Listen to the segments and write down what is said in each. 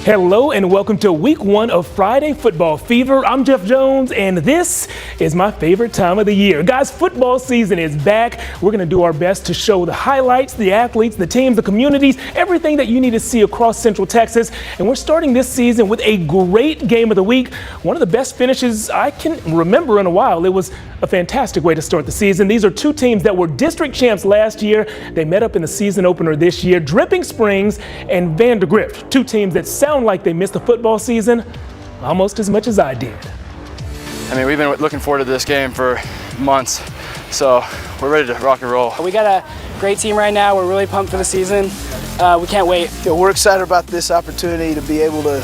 Hello and welcome to week 1 of Friday Football Fever. I'm Jeff Jones and this is my favorite time of the year. Guys, football season is back. We're going to do our best to show the highlights, the athletes, the teams, the communities, everything that you need to see across Central Texas. And we're starting this season with a great game of the week. One of the best finishes I can remember in a while. It was a fantastic way to start the season. These are two teams that were district champs last year. They met up in the season opener this year. Dripping Springs and Vandergrift, two teams that sound like they missed the football season almost as much as I did. I mean, we've been looking forward to this game for months, so we're ready to rock and roll. We got a great team right now. We're really pumped for the season. We can't wait. We're excited about this opportunity to be able to,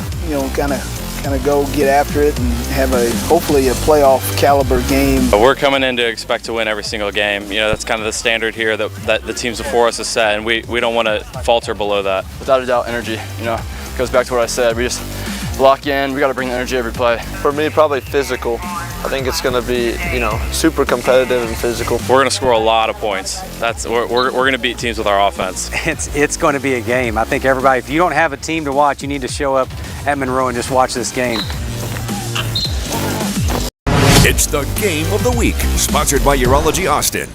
kind of go get after it and have hopefully a playoff caliber game. We're coming in to expect to win every single game. That's kind of the standard here that the teams before us have set, and we don't want to falter below that. Without a doubt, energy, goes back to what I said. We just lock in. We got to bring the energy every play. For me, probably physical. I think it's going to be, super competitive and physical. We're going to score a lot of points. We're going to beat teams with our offense. It's going to be a game. I think everybody, if you don't have a team to watch, you need to show up at Monroe and just watch this game. It's the game of the week, sponsored by Urology Austin.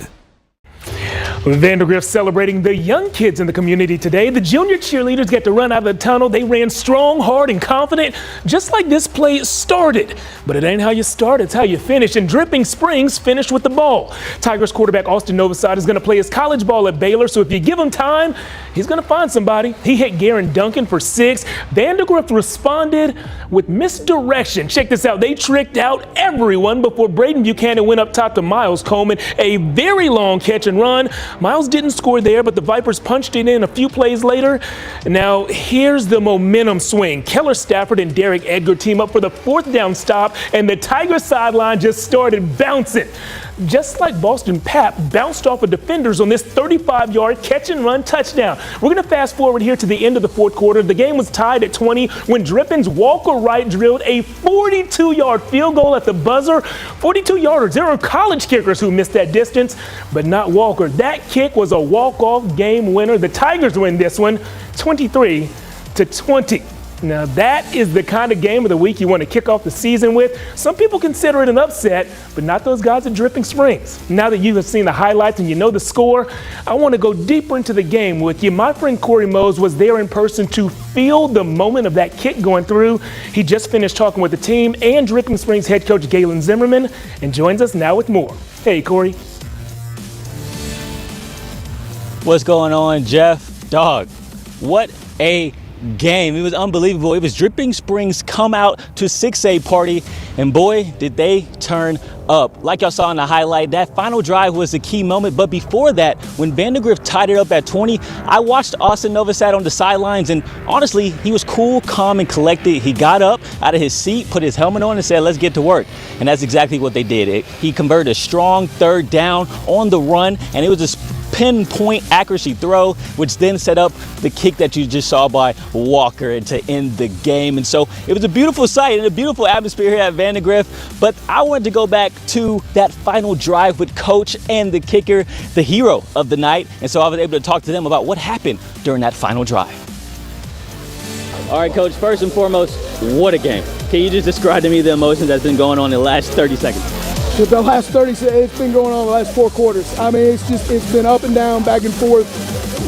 Vandergrift celebrating the young kids in the community today. The junior cheerleaders get to run out of the tunnel. They ran strong, hard, and confident, just like this play started. But it ain't how you start, it's how you finish. And Dripping Springs finished with the ball. Tigers quarterback Austin Novosad is going to play his college ball at Baylor, so if you give him time, he's going to find somebody. He hit Garen Duncan for 6. Vandergrift responded with misdirection. Check this out. They tricked out everyone before Braden Buchanan went up top to Miles Coleman. A very long catch and run. Miles didn't score there, but the Vipers punched it in a few plays later. Now, here's the momentum swing. Keller Stafford and Derek Edgar team up for the 4th down stop, and the Tiger sideline just started bouncing. Just like Boston Pap bounced off of defenders on this 35-yard catch and run touchdown. We're going to fast forward here to the end of the 4th quarter. The game was tied at 20 when Drippin's Walker Wright drilled a 42-yard field goal at the buzzer. 42-yarders. There are college kickers who missed that distance, but not Walker. That kick was a walk-off game winner. The Tigers win this one 23-20. Now that is the kind of game of the week you want to kick off the season with. Some people consider it an upset, but not those guys at Dripping Springs. Now that you have seen the highlights and you know the score, I want to go deeper into the game with you. My friend Corey Mose was there in person to feel the moment of that kick going through. He just finished talking with the team and Dripping Springs head coach Galen Zimmerman and joins us now with more. Hey, Corey. What's going on, Jeff? Dog, what a game. It was unbelievable. It was Dripping Springs come out to 6A party, and boy, did they turn up. Like y'all saw in the highlight, that final drive was the key moment. But before that, when Vandergrift tied it up at 20, I watched Austin Novosad on the sidelines, and honestly, he was cool, calm, and collected. He got up out of his seat, put his helmet on, and said, let's get to work. And that's exactly what they did. He converted a strong 3rd down on the run, and it was a pinpoint accuracy throw, which then set up the kick that you just saw by Walker to end the game. And so it was a beautiful sight and a beautiful atmosphere here at Vandergrift. But I wanted to go back to that final drive with coach and the kicker, the hero of the night. And so I was able to talk to them about what happened during that final drive. All right, coach, first and foremost, what a game. Can you just describe to me the emotions that's been going on in the last 30 seconds? The last 30, it's been going on the last 4 quarters. I mean, it's been up and down, back and forth,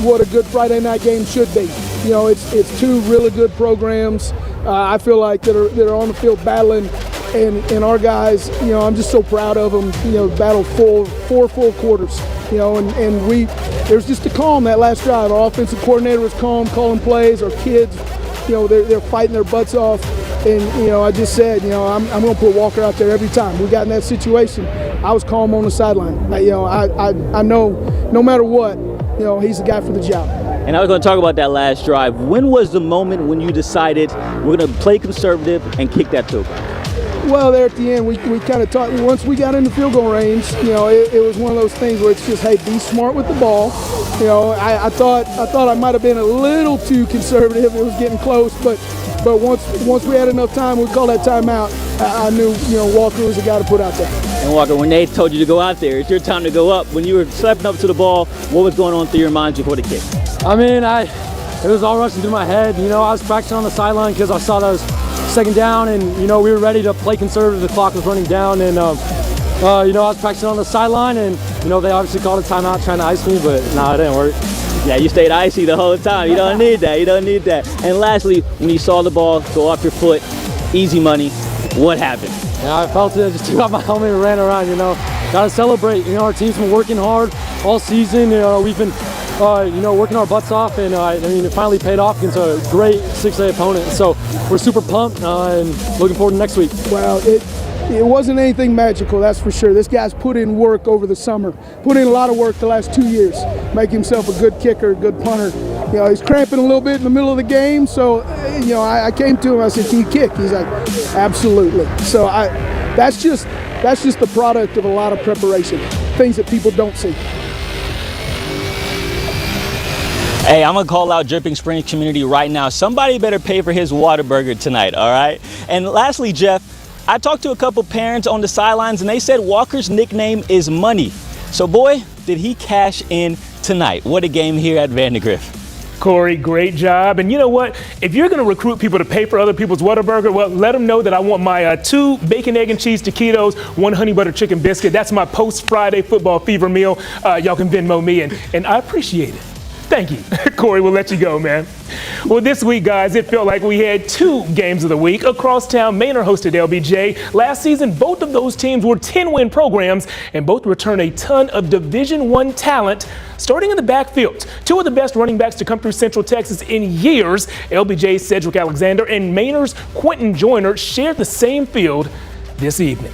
what a good Friday night game should be. It's 2 really good programs. I feel like that are on the field battling, and our guys, I'm just so proud of them. Battled 4 full quarters. And there's just a calm that last drive. Our offensive coordinator was calm, calling plays. Our kids, they're fighting their butts off. And, I just said, I'm going to put Walker out there every time. We got in that situation. I was calm on the sideline. I know no matter what, he's the guy for the job. And I was going to talk about that last drive. When was the moment when you decided we're going to play conservative and kick that field goal? Well, there at the end, we kind of talked. Once we got in the field goal range, it was one of those things where it's just, hey, be smart with the ball. I thought I might have been a little too conservative. It was getting close, but once we had enough time, we called that timeout. I knew, Walker was the guy to put out there. And Walker, when they told you to go out there, it's your time to go up. When you were stepping up to the ball, what was going on through your mind before the kick? I mean, it was all rushing through my head. You know, I was practicing on the sideline because I saw that was second down, and you know, we were ready to play conservative. The clock was running down, and you know, I was practicing on the sideline, and you know, they obviously called a timeout trying to ice me, but no, it didn't work. Yeah, you stayed icy the whole time. You don't need that. You don't need that. And lastly, when you saw the ball go off your foot, easy money, what happened? Yeah, I felt it. I just took off my helmet and ran around. You know, gotta celebrate. You know, our team's been working hard all season. You know, we've been, you know, working our butts off, and I mean, it finally paid off against a great 6A opponent. So we're super pumped and looking forward to next week. Well, it wasn't anything magical, that's for sure. This guy's put in work over the summer, put in a lot of work the last 2 years, make himself a good kicker, a good punter. You know, he's cramping a little bit in the middle of the game, so, you know, I came to him, I said, can you kick? He's like, absolutely. So that's just the product of a lot of preparation, things that people don't see. Hey, I'm gonna call out Dripping Springs community right now. Somebody better pay for his Whataburger tonight, all right? And lastly, Jeff, I talked to a couple parents on the sidelines and they said Walker's nickname is Money. So boy, did he cash in tonight. What a game here at Vandergrift. Corey, great job. And you know what? If you're going to recruit people to pay for other people's Whataburger, well, let them know that I want my 2 bacon, egg, and cheese taquitos, 1 honey butter chicken biscuit. That's my post-Friday football fever meal. Y'all can Venmo me, and I appreciate it. Thank you. Corey, we'll let you go, man. Well, this week, guys, it felt like we had 2 games of the week. Across town, Manor hosted LBJ. Last season, both of those teams were 10-win programs, and both returned a ton of Division I talent. Starting in the backfield, 2 of the best running backs to come through Central Texas in years, LBJ's Cedric Alexander and Manor's Quentin Joyner, shared the same field this evening.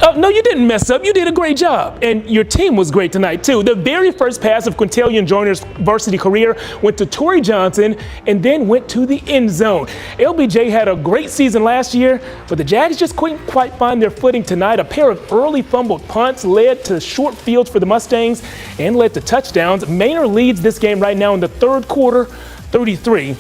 Oh, no, you didn't mess up. You did a great job. And your team was great tonight, too. The very first pass of Quintellion Joyner's varsity career went to Torrey Johnson and then went to the end zone. LBJ had a great season last year, but the Jags just couldn't quite find their footing tonight. A pair of early fumbled punts led to short fields for the Mustangs and led to touchdowns. Manor leads this game right now in the third quarter, 33-6.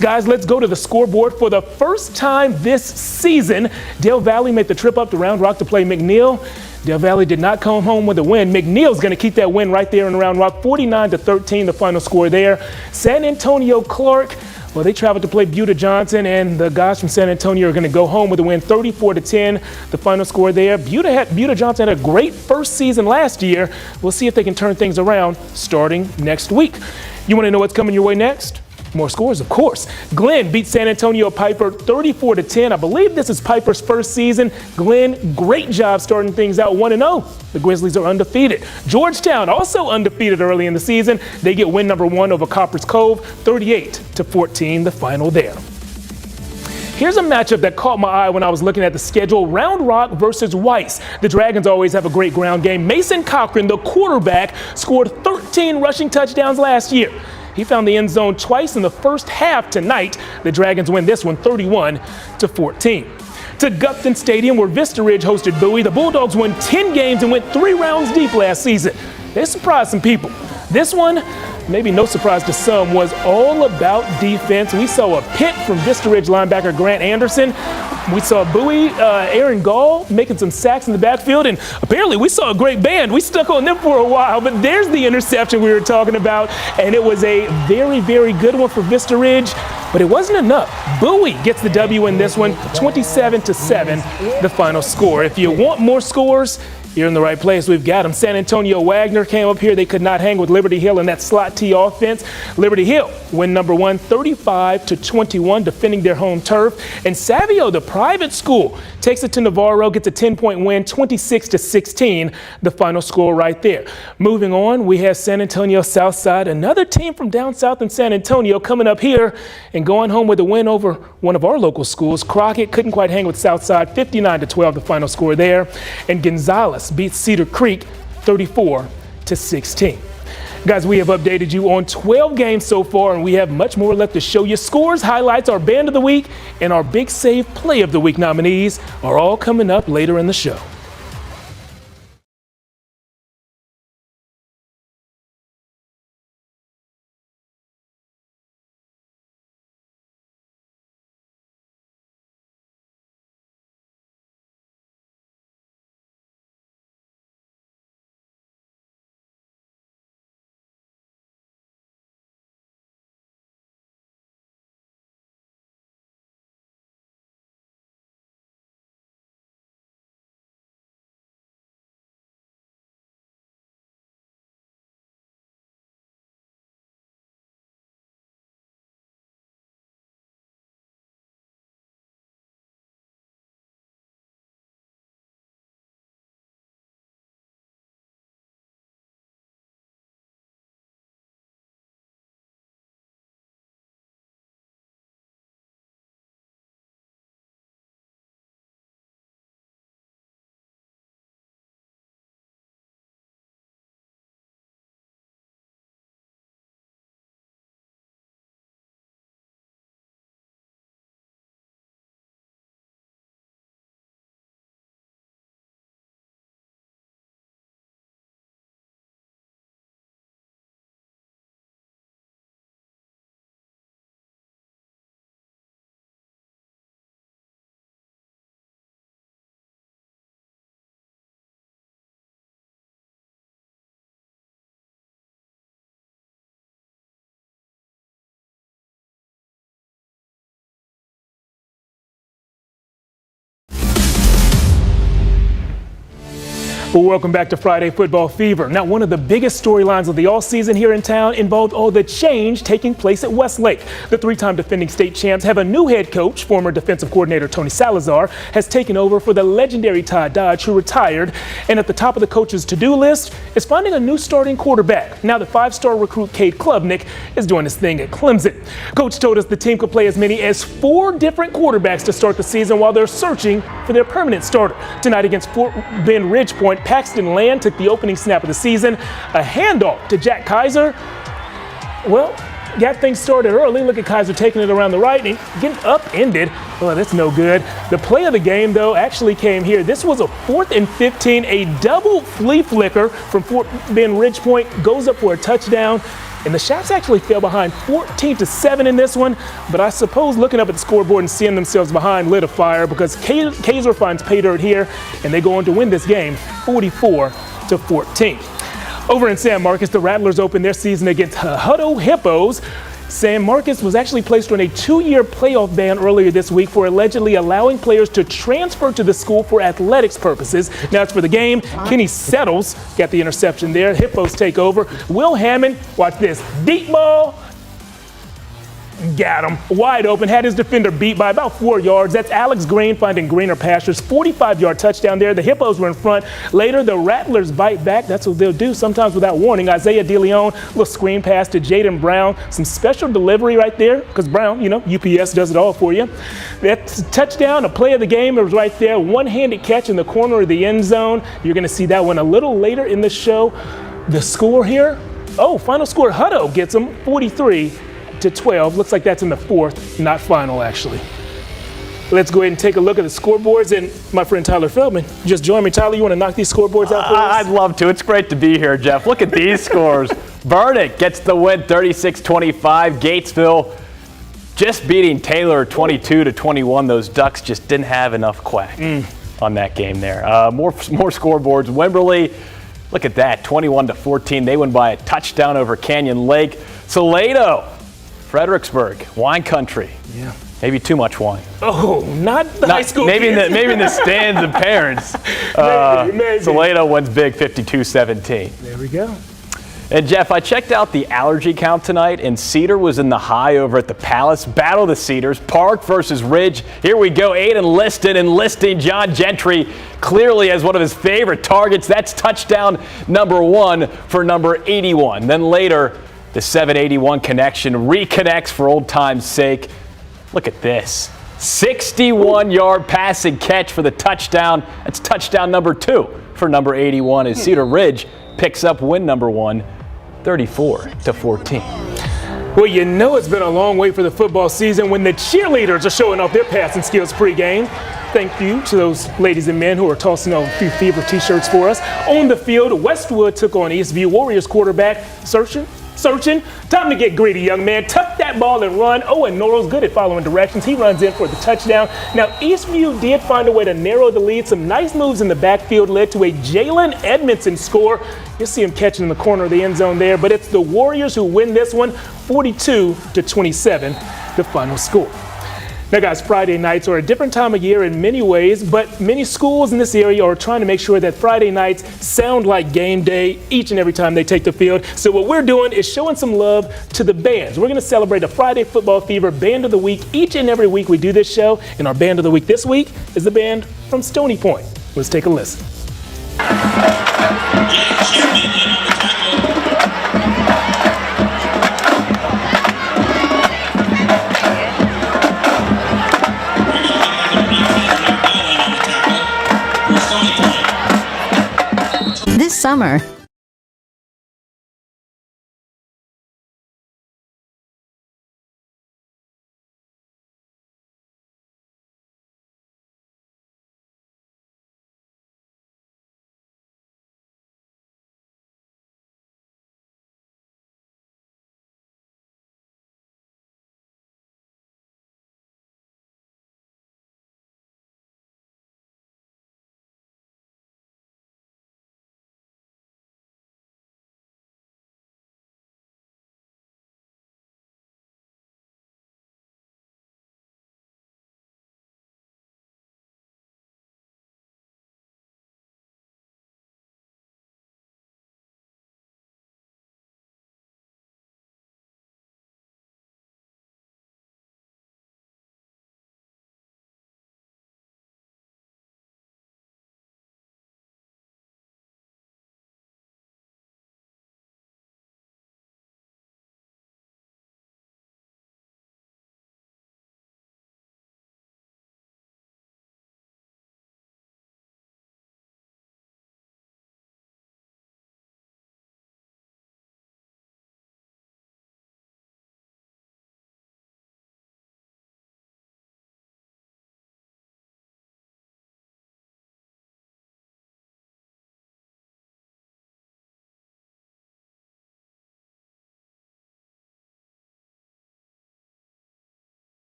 Guys, let's go to the scoreboard. For the first time this season, Del Valle made the trip up to Round Rock to play McNeil. Del Valle did not come home with a win. McNeil's going to keep that win right there in Round Rock, 49-13, the final score there. San Antonio Clark, well, they traveled to play Buda Johnson, and the guys from San Antonio are going to go home with a win, 34-10, the final score there. Buda Johnson had a great first season last year. We'll see if they can turn things around starting next week. You want to know what's coming your way next? More scores, of course. Glenn beat San Antonio Piper 34-10. I believe this is Piper's first season. Glenn, great job starting things out 1-0. The Grizzlies are undefeated. Georgetown also undefeated early in the season. They get win number 1 over Copper's Cove, 38-14, the final there. Here's a matchup that caught my eye when I was looking at the schedule. Round Rock versus Weiss. The Dragons always have a great ground game. Mason Cochran, the quarterback, scored 13 rushing touchdowns last year. He found the end zone twice in the first half tonight. The Dragons win this one 31-14. To Gupton Stadium, where Vista Ridge hosted Bowie, the Bulldogs won 10 games and went 3 rounds deep last season. They surprised some people. This one, maybe no surprise to some, was all about defense. We saw a pick from Vista Ridge linebacker Grant Anderson. We saw Bowie, Aaron Gall making some sacks in the backfield, and apparently we saw a great band. We stuck on them for a while, but there's the interception we were talking about, and it was a very, very good one for Vista Ridge, but it wasn't enough. Bowie gets the W in this one, 27-7, the final score. If you want more scores, you're in the right place. We've got them. San Antonio Wagner came up here. They could not hang with Liberty Hill in that slot T offense. Liberty Hill win number 1, 35-21, defending their home turf. And Savio, the private school, takes it to Navarro, gets a 10-point win, 26-16, the final score right there. Moving on, we have San Antonio Southside, another team from down south in San Antonio, coming up here and going home with a win over one of our local schools. Crockett couldn't quite hang with Southside, 59-12, the final score there. And Gonzales beats Cedar Creek 34-16. Guys, we have updated you on 12 games so far, and we have much more left to show you. Scores, highlights, our band of the week, and our big save play of the week nominees are all coming up later in the show. Well, welcome back to Friday Football Fever. Now, one of the biggest storylines of the all season here in town involved all the change taking place at Westlake. The three-time defending state champs have a new head coach. Former defensive coordinator Tony Salazar has taken over for the legendary Todd Dodge, who retired. And at the top of the coach's to-do list is finding a new starting quarterback. Now, the five-star recruit Cade Klubnik is doing his thing at Clemson. Coach told us the team could play as many as 4 different quarterbacks to start the season while they're searching for their permanent starter. Tonight against Fort Bend Ridge Point, Paxton Land took the opening snap of the season. A handoff to Jack Kaiser. Well, got things started early. Look at Kaiser taking it around the right and getting upended. Well, that's no good. The play of the game, though, actually came here. This was a 4th and 15. A double flea flicker from Fort Bend Ridge Point goes up for a touchdown. And the Chaps actually fell behind 14-7 in this one. But I suppose looking up at the scoreboard and seeing themselves behind lit a fire, because Kaiser finds pay dirt here, and they go on to win this game 44-14. Over in San Marcos, the Rattlers opened their season against Hutto Hippos. San Marcos was actually placed on a 2-year playoff ban earlier this week for allegedly allowing players to transfer to the school for athletics purposes. Now it's for the game. Kenny Settles got the interception there. Hippos take over. Will Hammond, watch this, deep ball. Got him wide open, had his defender beat by about 4 yards. That's Alex Green finding greener pastures. 45-yard touchdown there. The Hippos were in front. Later, the Rattlers bite back. That's what they'll do sometimes without warning. Isaiah DeLeon, little screen pass to Jaden Brown. Some special delivery right there, because Brown, you know, UPS does it all for you. That's a touchdown, a play of the game. It was right there. One-handed catch in the corner of the end zone. You're going to see that one a little later in the show. The score here, final score, Hutto gets them 43-12. Looks like that's in the 4th, not final actually. Let's go ahead and take a look at the scoreboards, and my friend Tyler Feldman just joined me. Tyler, you want to knock these scoreboards out for us? I'd love to. It's great to be here, Jeff. Look at these scores. Burdick gets the win 36-25. Gatesville just beating Taylor 22-21. Those Ducks just didn't have enough quack on that game there. More scoreboards. Wimberley, look at that, 21-14. They win by a touchdown over Canyon Lake. Salado, Fredericksburg, wine country. Yeah. Maybe too much wine. Not the high school maybe kids. maybe in the stands of parents. Maybe. Salado wins big 52-17. There we go. And Jeff, I checked out the allergy count tonight, and Cedar was in the high over at the Palace. Battle of the Cedars, Park versus Ridge. Here we go, Aiden Liston enlisting John Gentry clearly as one of his favorite targets. That's touchdown number 1 for number 81. Then later, the 781 connection reconnects for old time's sake. Look at this. 61-yard passing catch for the touchdown. That's touchdown number 2 for number 81 as Cedar Ridge picks up win number 1, 34-14. Well, you know it's been a long wait for the football season when the cheerleaders are showing off their passing skills pregame. Thank you to those ladies and men who are tossing out a few Fever t-shirts for us. On the field, Westwood took on Eastview Warriors quarterback, searching. Time to get greedy, young man. Tuck that ball and run. And Norrell's good at following directions. He runs in for the touchdown. Now, Eastview did find a way to narrow the lead. Some nice moves in the backfield led to a Jalen Edmondson score. You'll see him catching in the corner of the end zone there. But it's the Warriors who win this one, 42-27, the final score. Now, guys, Friday nights are a different time of year in many ways, but many schools in this area are trying to make sure that Friday nights sound like game day each and every time they take the field. So what we're doing is showing some love to the bands. We're going to celebrate a Friday Football Fever Band of the Week each and every week we do this show. And our Band of the Week this week is the band from Stony Point. Let's take a listen. This summer,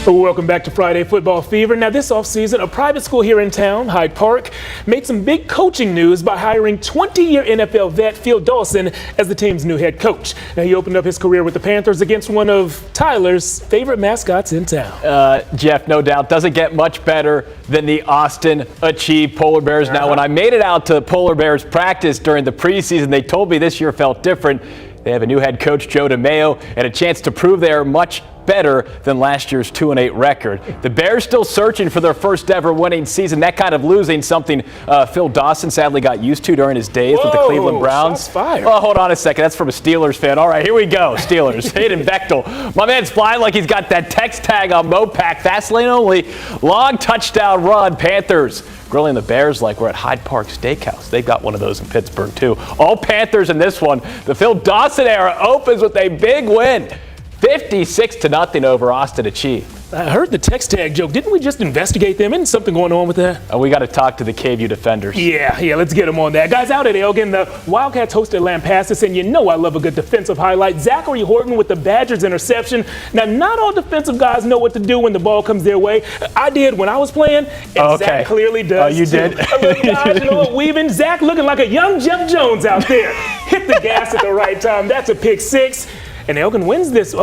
Welcome back to Friday Football Fever. Now this offseason, a private school here in town, Hyde Park, made some big coaching news by hiring 20-year NFL vet Phil Dawson as the team's new head coach. Now he opened up his career with the Panthers against one of Tyler's favorite mascots in town. Jeff, no doubt, doesn't get much better than the Austin Achieve Polar Bears. Now, when I made it out to Polar Bears practice during the preseason, they told me this year felt different. They have a new head coach, Joe DeMayo, and a chance to prove they are much better than last year's 2-8 record. The Bears still searching for their first ever winning season. That kind of losing something Phil Dawson sadly got used to during his days with the Cleveland Browns. Shots fired. Oh, hold on a second. That's from a Steelers fan. All right, here we go. Steelers. Hayden Bechtel. My man's flying like he's got that text tag on Mopac. Fast lane only. Long touchdown run. Panthers grilling the Bears like we're at Hyde Park Steakhouse. They've got one of those in Pittsburgh, too. All Panthers in this one. The Phil Dawson era opens with a big win. 56-0 over Austin Achieve. I heard the text tag joke. Didn't we just investigate them? Isn't something going on with that? We got to talk to the KVUE defenders. Yeah, let's get them on that. Guys, out at Elgin, the Wildcats hosted Lampasas, and you know I love a good defensive highlight. Zachary Horton with the Badgers interception. Now, not all defensive guys know what to do when the ball comes their way. I did when I was playing, and Zach clearly does. Oh, you too. did? A little dodge and a little weaving. Zach looking like a young Jeff Jones out there. Hit the gas at the right time. That's a pick six. And Elgin wins this.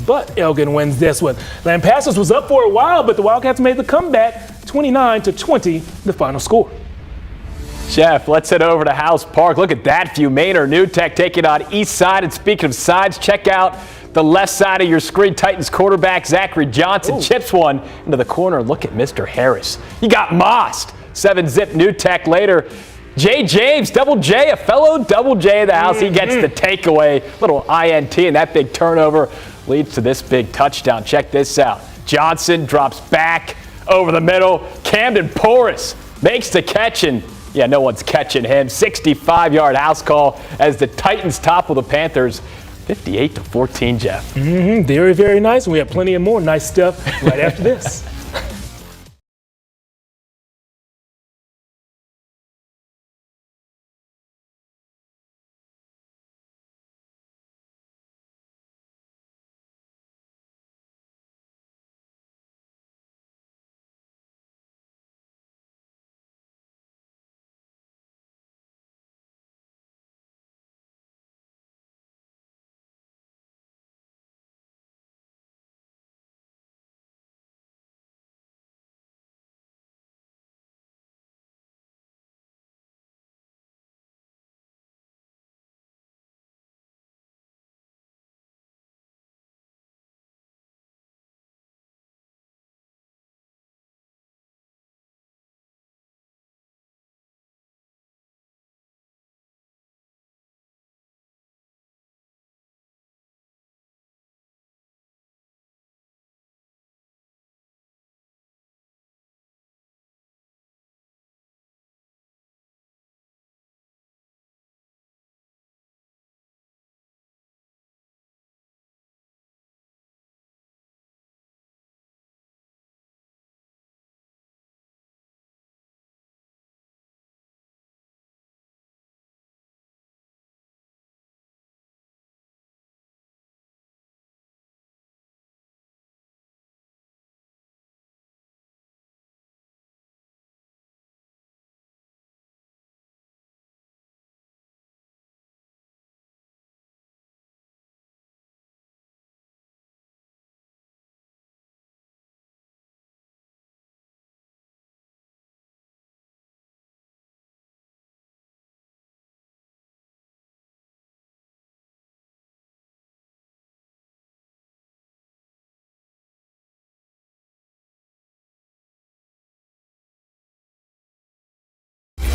But Elgin wins this one. Lampasas was up for a while, but the Wildcats made the comeback, 29-20, the final score. Jeff, let's head over to House Park. Look at that view. Manor New Tech taking on East Side. And speaking of sides, check out the left side of your screen. Titans quarterback Zachary Johnson chips one into the corner. Look at Mr. Harris. You got mossed. 7-zip New Tech later. Jay James, Double J, a fellow Double J in the house. He gets the takeaway. Little INT, and that big turnover leads to this big touchdown. Check this out. Johnson drops back over the middle. Camden Porras makes the catch, and no one's catching him. 65-yard house call as the Titans topple the Panthers 58-14, Jeff. Very, very nice. And we have plenty of more nice stuff right after this.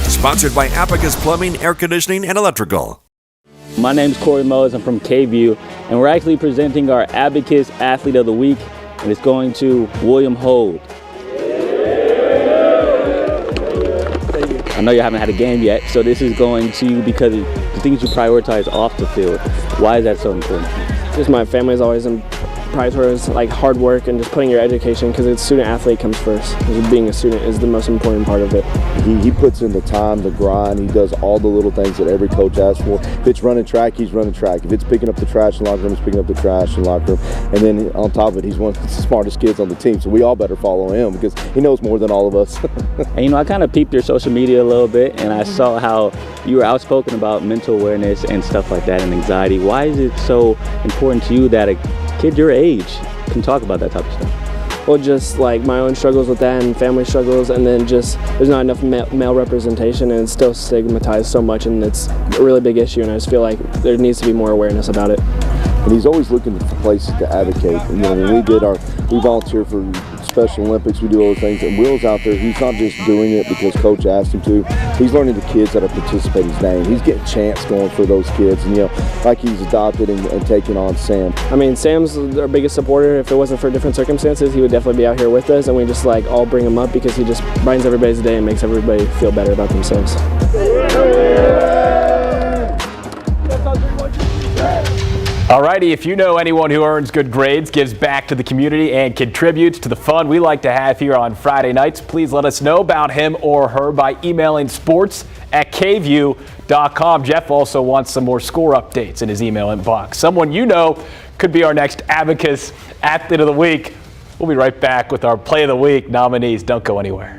Sponsored by Abacus Plumbing, Air Conditioning, and Electrical. My name's Corey Mose. I'm from KVUE, and we're actually presenting our Abacus Athlete of the Week, and it's going to William Hold. I know you haven't had a game yet, so this is going to you because of the things you prioritize off the field. Why is that so important? Just my family's always towards like hard work and just putting your education, because it's student athlete comes first. Being a student is the most important part of it. He puts in the time, the grind. He does all the little things that every coach asks for. If it's running track, he's running track. If it's picking up the trash in the locker room, he's picking up the trash in the locker room. And then on top of it, he's one of the smartest kids on the team. So we all better follow him because he knows more than all of us. And I kind of peeped your social media a little bit, and I saw how you were outspoken about mental awareness and stuff like that and anxiety. Why is it so important to you that a kid your age can talk about that type of stuff? Well, just like my own struggles with that and family struggles, and then just there's not enough male representation, and it's still stigmatized so much, and it's a really big issue, and I just feel like there needs to be more awareness about it. And he's always looking for places to advocate. And, when we volunteer for Special Olympics, we do all the things, and Will's out there, he's not just doing it because coach asked him to. He's learning the kids that are participating his name. He's getting chants going for those kids, and like he's adopted and taking on Sam. I mean, Sam's our biggest supporter. If it wasn't for different circumstances, he would definitely be out here with us, and we just like all bring him up because he just brightens everybody's day and makes everybody feel better about themselves. Alrighty, if you know anyone who earns good grades, gives back to the community, and contributes to the fun we like to have here on Friday nights, please let us know about him or her by emailing sports@kvue.com. Jeff also wants some more score updates in his email inbox. Someone you know could be our next Abacus Athlete of the Week. We'll be right back with our Play of the Week nominees. Don't go anywhere.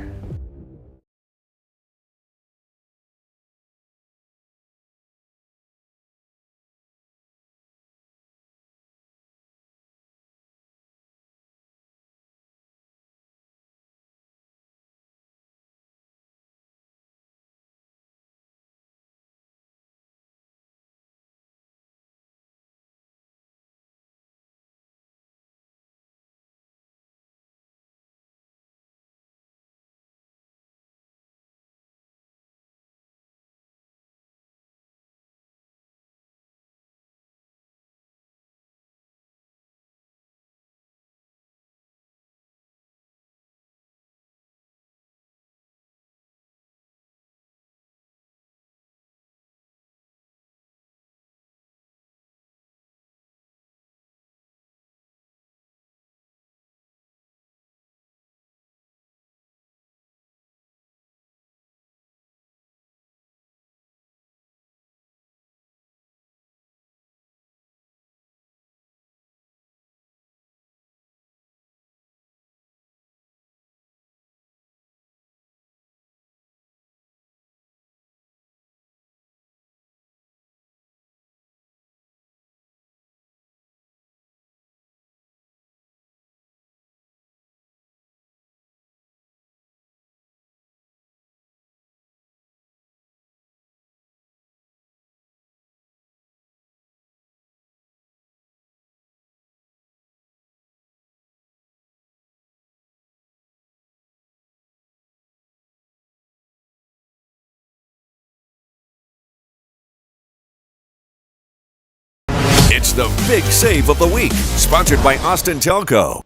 It's the Big Save of the Week, sponsored by Austin Telco.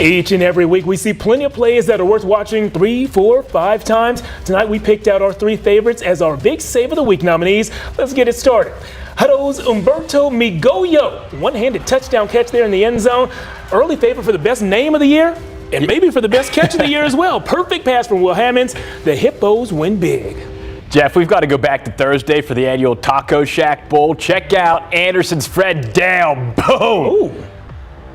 Each and every week, we see plenty of plays that are worth watching 3, 4, 5 times. Tonight, we picked out our 3 favorites as our Big Save of the Week nominees. Let's get it started. Hutto's Umberto Migoyo, one-handed touchdown catch there in the end zone. Early favorite for the best name of the year, and maybe for the best catch of the year as well. Perfect pass from Will Hammonds. The Hippos win big. Jeff, we've got to go back to Thursday for the annual Taco Shack Bowl. Check out Anderson's Fred Dale. Boom! Ooh.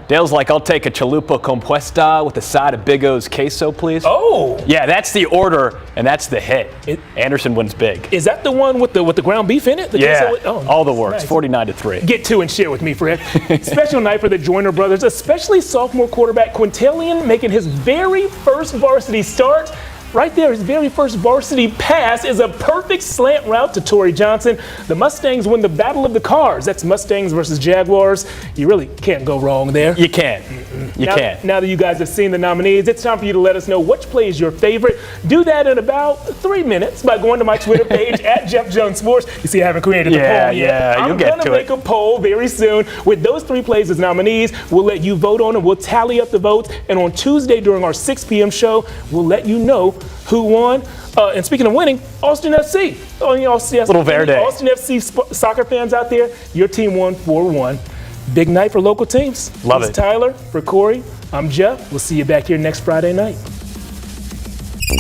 Dale's like, I'll take a chalupa compuesta with a side of Big O's queso, please. Oh! Yeah, that's the order, and that's the hit. Anderson wins big. Is that the one with the ground beef in it? The yeah, queso? Oh, all the works, nice. 49-3. Get 2 and share with me, Fred. Special night for the Joyner brothers, especially sophomore quarterback Quintilian making his very first varsity start. Right there, his very first varsity pass is a perfect slant route to Torrey Johnson. The Mustangs win the battle of the cars. That's Mustangs versus Jaguars. You really can't go wrong there. You can't. You can't. Now that you guys have seen the nominees, it's time for you to let us know which play is your favorite. Do that in about 3 minutes by going to my Twitter page at Jeff Jones Sports. You see, I haven't created the poll yet. Yeah, you'll get to it. I'm going to make a poll very soon with those 3 plays as nominees. We'll let you vote on them. We'll tally up the votes. And on Tuesday during our 6 p.m. show, we'll let you know who won. And speaking of winning, Austin FC. Little Verde. Austin FC soccer fans out there, your team won 4-1. Big night for local teams. Love This it. is Tyler, for Corey, I'm Jeff. We'll see you back here next Friday night.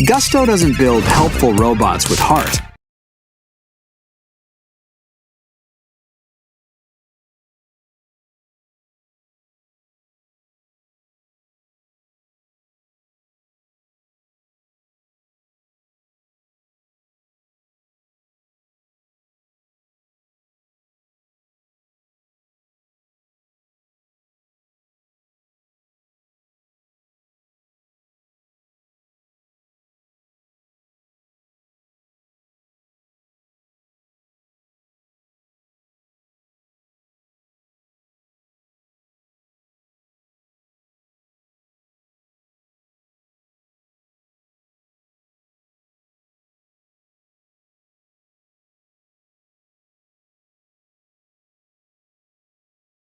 Gusto doesn't build helpful robots with heart.